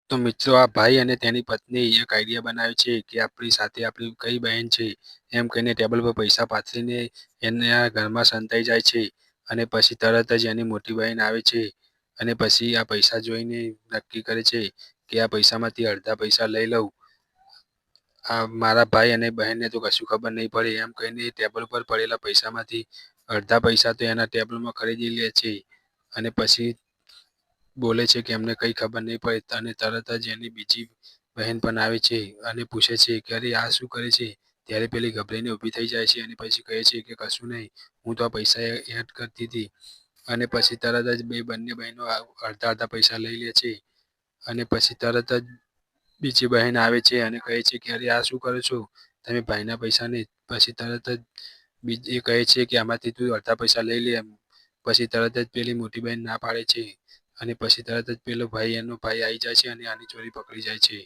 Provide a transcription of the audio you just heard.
તો મિત્રો આ ભાઈ અને તેની પત્ની એક આઈડિયા બનાવે છે કે આપણી સાથે આપણી કઈ બહેન છે એમ કહીને ટેબલ પર પૈસા પાથરીને એના ઘરમાં સંતાઈ જાય છે અને પછી તરત જ એની મોટી બહેન આવે છે અને પછી આ પૈસા જોઈને નક્કી કરે છે કે આ પૈસામાંથી અડધા પૈસા લઈ લઉં. આ મારા ભાઈ અને બહેનને તો કશું ખબર નહીં પડે એમ કહીને ટેબલ પર પડેલા પૈસામાંથી અડધા પૈસા તો એના ટેબલમાં ખરીદી લે છે અને પછી બોલે છે કે એમને કંઈ ખબર નહીં પડે અને તરત જ એની બીજી બહેન પણ આવે છે અને પૂછે છે કે અરે આ શું કરે છે? ત્યારે પેલી ગભરાઈને ઊભી થઈ જાય છે અને પછી કહે છે કે કશું નહીં, હું તો આ પૈસા એડ કરતી હતી. અને પછી તરત જ બંને બહેનો અડધા અડધા પૈસા લઈ લે છે અને પછી તરત જ બીજી બહેન આવે છે અને કહે છે કે અરે આ શું કરો છો તમે? ભાઈના પૈસા નહીં. પછી તરત જ બીજી કહે છે કે આમાંથી તું અડધા પૈસા લઈ લે એમ. પછી તરત જ પેલી મોટી બહેન ના પાડે છે અને પછી તરત જ પેલો ભાઈ એનો ભાઈ આવી જાય છે અને આની ચોરી પકડી જાય છે.